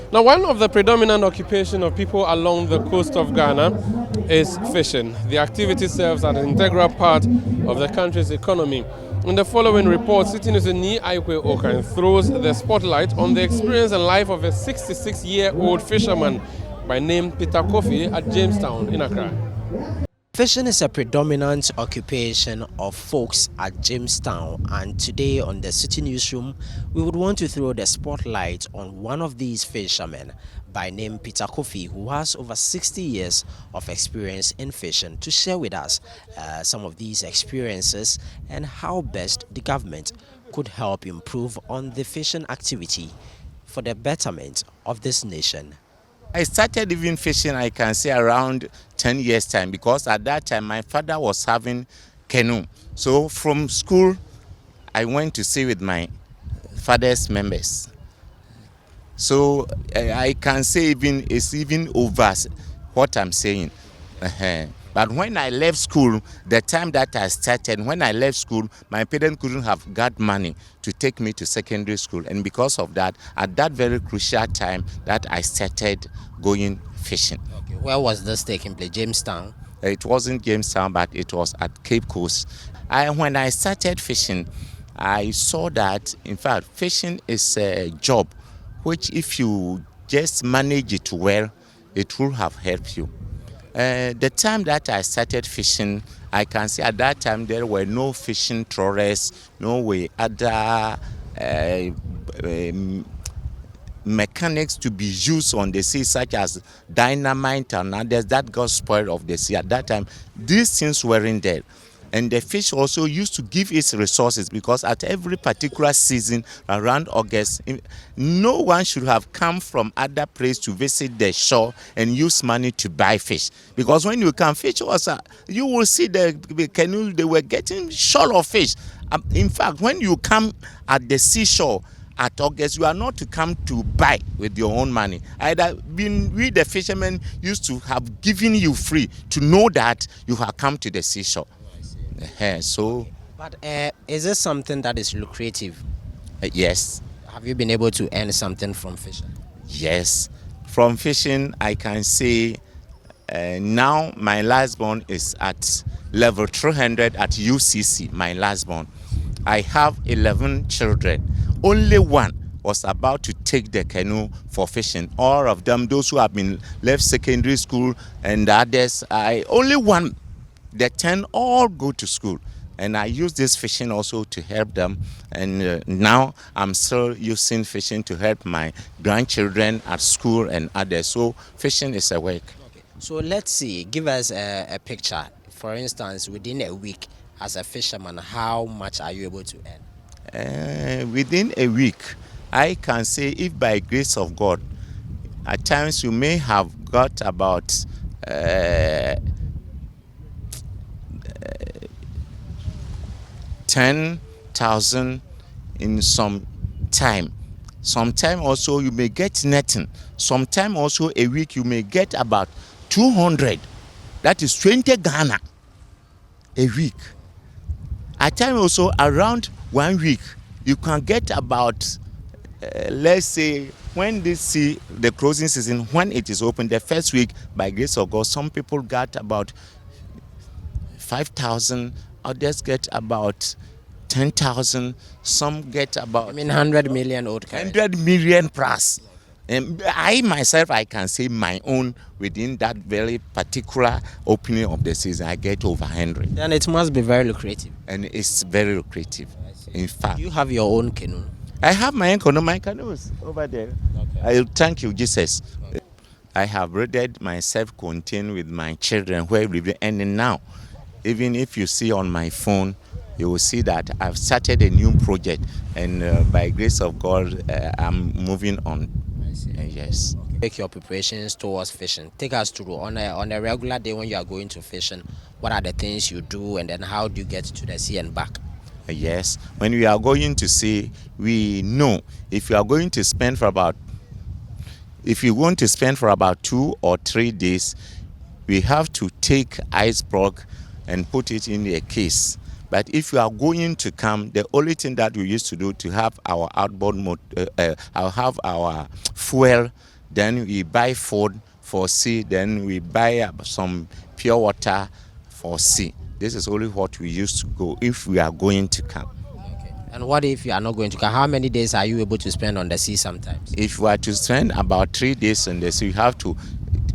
Now, one of the predominant occupation of people along the coast of Ghana is fishing. The activity serves as an integral part of the country's economy. In the following report, Citi News Ni Aikwe Okan throws the spotlight on the experience and life of a 66-year-old fisherman by name Peter Kofi at Jamestown in Accra. Fishing is a predominant occupation of folks at Jamestown, and today on the Citi Newsroom, we would want to throw the spotlight on one of these fishermen by name Peter Kofi, who has over 60 years of experience in fishing, to share with us some of these experiences and how best the government could help improve on the fishing activity for the betterment of this nation. I started even fishing, I can say, around 10 years time, because at that time my father was having canoe. So from school, I went to stay with my father's members. So I can say it's even over what I'm saying. But when I left school, the time that I started, when I left school, my parents couldn't have got money to take me to secondary school. And because of that, at that very crucial time that I started going fishing. Okay, where was this taking place? Jamestown? It wasn't Jamestown, but it was at Cape Coast. When I started fishing, I saw that, in fact, fishing is a job which, if you just manage it well, it will have helped you. The time that I started fishing, I can say at that time there were no fishing trawlers, no way other mechanics to be used on the sea, such as dynamite and others that got spoiled of the sea. At that time, these things weren't there. And the fish also used to give its resources, because at every particular season around August, no one should have come from other place to visit the shore and use money to buy fish. Because when you come, fish was, you will see the canoe, they were getting short of fish. In fact, when you come at the seashore at August, you are not to come to buy with your own money. Either we, the fishermen, used to have given you free to know that you have come to the seashore. But is this something that is lucrative? Yes. Have you been able to earn something from fishing? Yes. From fishing, I can say now my last born is at level 300 at UCC, my last born. I have 11 children. Only one was about to take the canoe for fishing. All of them, those who have been left secondary school and the others, only one. The 10 all go to school, and I use this fishing also to help them. And now I'm still using fishing to help my grandchildren at school and others. So fishing is a work. Okay. So let's see, give us a picture. For instance, within a week as a fisherman, how much are you able to earn? Within a week, I can say, if by grace of God, at times you may have got about 10,000 in some time. Sometime also you may get nothing. Sometime also a week you may get about 200. That is 20 Ghana a week. At time also around 1 week you can get about let's say when the closing season, when it is open, the first week, by grace of God, some people got about 5,000, others get about 10,000, some get about 100 million old 100 million plus. And I myself, I can say my own, within that very particular opening of the season, I get over 100. Then it must be very lucrative. And it's very lucrative. In fact, You have your own canoe. I have my own canoe. My canoe is over there. Okay. I thank you, Jesus. Okay. I have raided myself contained with my children where we live. And now, even if you see on my phone, you will see that I've started a new project. And by grace of God, I'm moving on. Yes. Take your preparations towards fishing. Take us through on a regular day when you are going to fishing. What are the things you do, and then how do you get to the sea and back? Yes. When we are going to sea, we know if you are going to spend for about 2 or 3 days, we have to take ice block and put it in a case. But if you are going to come, the only thing that we used to do to have our outboard have our fuel then we buy food for sea, then we buy some pure water for sea. This is only what we used to go if we are going to camp. And what if you are not going to camp? How many days are you able to spend on the sea sometimes? If we are to spend about 3 days on the sea, we have to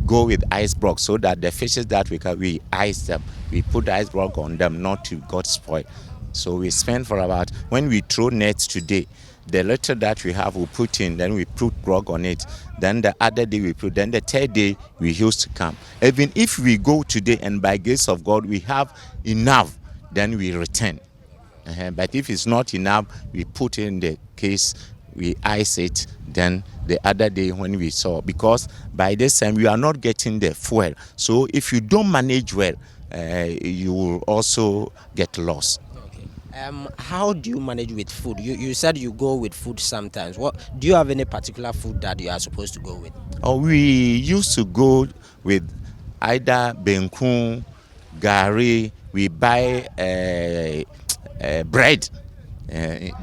go with ice block so that the fishes that we catch, we ice them. We put ice block on them not to get spoiled. So we spend for about, when we throw nets today, the little that we have we put in, then we put block on it. Then the other day we put, then the third day we used to camp. Even if we go today and by grace of God we have enough, then we return. But if it's not enough, we put in the case, we ice it, then the other day when we saw, because by this time we are not getting the fuel. So if you don't manage well, you will also get lost. How do you manage with food? You said you go with food sometimes. What do you have any particular food that you are supposed to go with? We used to go with either benkun, gari. We buy bread.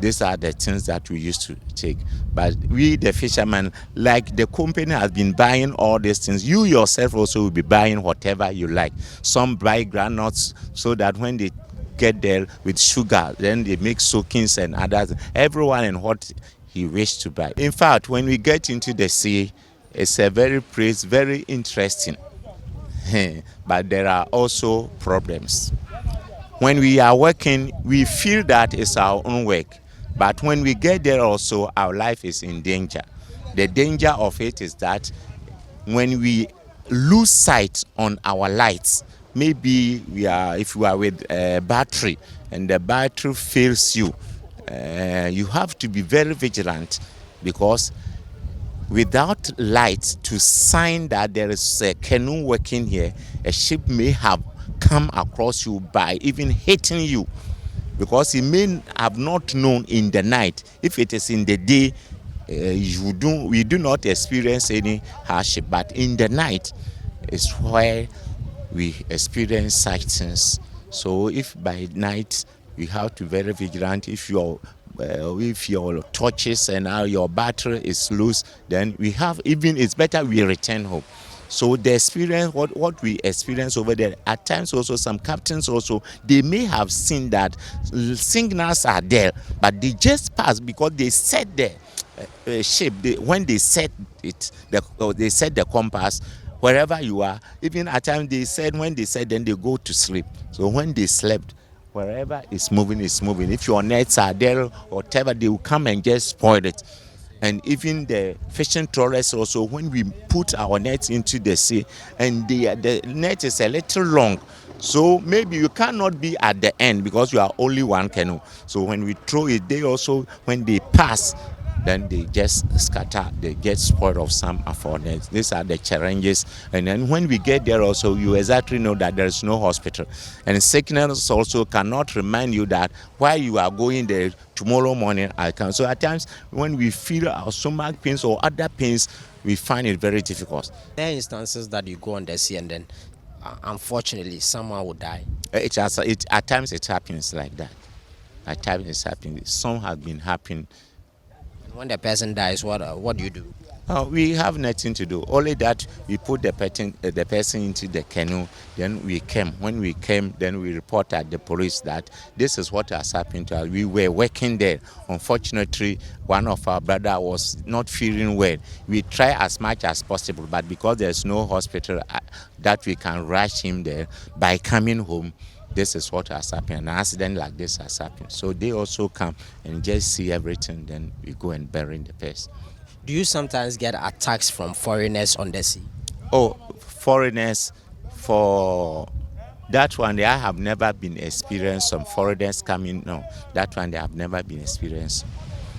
These are the things that we used to take. But we, the fishermen, like the company has been buying all these things, you yourself also will be buying whatever you like. Some buy granules so that when they get there with sugar, then they make soakings and others. Everyone and what he wished to buy. In fact, when we get into the sea, it's a very place, very interesting. But there are also problems. When we are working, we feel that it's our own work. But when we get there also, our life is in danger. The danger of it is that when we lose sight on our lights, maybe if we are with a battery and the battery fails you, you have to be very vigilant, because without light to sign that there is a canoe working here, a ship may have come across you by even hitting you, because he may have not known in the night. If it is in the day, we do not experience any hardship, but in the night is where we experience such things. So if by night you have to be very vigilant, if your torches and your battery is loose, then we have, even it's better we return home. So the experience, what we experience over there, at times also some captains also, they may have seen that signals are there, but they just pass because they set the ship, when they set it, they set the compass, wherever you are. Even at times they said, when they said, then they go to sleep. So when they slept, wherever it's moving, it's moving. If your nets are there or whatever, they will come and just spoil it. And even the fishing trawlers also, when we put our nets into the sea and the net is a little long, so maybe you cannot be at the end because you are only one canoe. So when we throw it, they also, when they pass, then they just scatter, they get spoiled of some of our nets. These are the challenges. And then when we get there also, you exactly know that there is no hospital. And sickness also cannot remind you that while you are going there, tomorrow morning I can. So at times when we feel our stomach pains or other pains, we find it very difficult. There are instances that you go on the sea and then unfortunately someone will die. At times it happens like that. At times it's happening. Some have been happening. When the person dies, what do you do? We have nothing to do. Only that we put the person into the canoe. Then we came. When we came, then we reported the police that this is what has happened to us. We were working there. Unfortunately, one of our brother was not feeling well. We try as much as possible, but because there's no hospital that we can rush him there, by coming home, this is what has happened. An accident like this has happened. So they also come and just see everything, then we go and bury the person. Do you sometimes get attacks from foreigners on the sea? Oh, foreigners, for that one, I have never been experienced some foreigners coming. No, that one, they have never been experienced.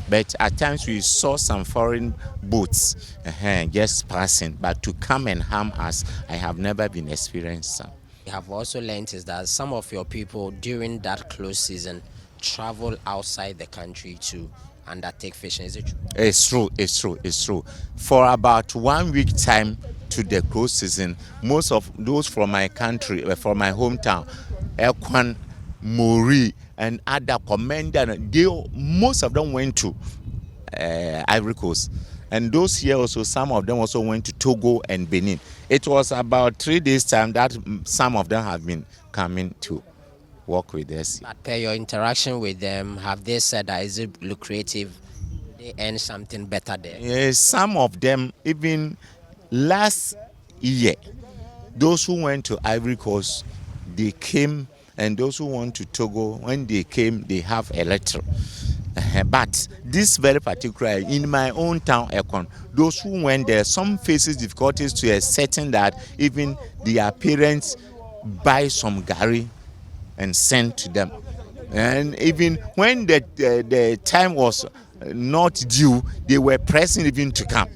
But at times we saw some foreign boats just passing, but to come and harm us, I have never been experienced some. We have also learned is that some of your people during that close season travel outside the country to undertake fishing. Is it true? It's true. For about 1 week time to the close season, most of those from my country, from my hometown, Ekwan, Mori, and other commander, most of them went to Ivory Coast. And those here also, some of them also went to Togo and Benin. It was about 3 days time that some of them have been coming to work with us. But per your interaction with them, have they said that is it lucrative? They earn something better there? Yes, some of them, even last year, those who went to Ivory Coast, they came, and those who went to Togo, when they came, they have a little. But this very particular, in my own town, Ekon, those who went there, some faces difficulties to accepting that even their parents buy some gari and send to them. And even when the time was not due, they were pressing even to come.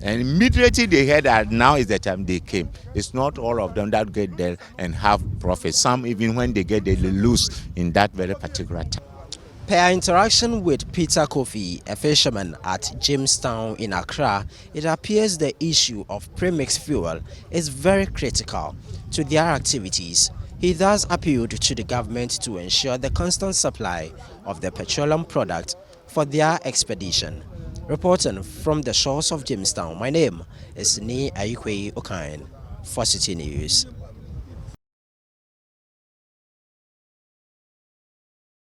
And immediately they heard that now is the time, they came. It's not all of them that get there and have profit. Some even when they get there, they lose in that very particular time. Per our interaction with Peter Kofi, a fisherman at Jamestown in Accra, it appears the issue of premixed fuel is very critical to their activities. He thus appealed to the government to ensure the constant supply of the petroleum product for their expedition. Reporting from the shores of Jamestown, my name is Ni Ayikwe Okain for Citi News.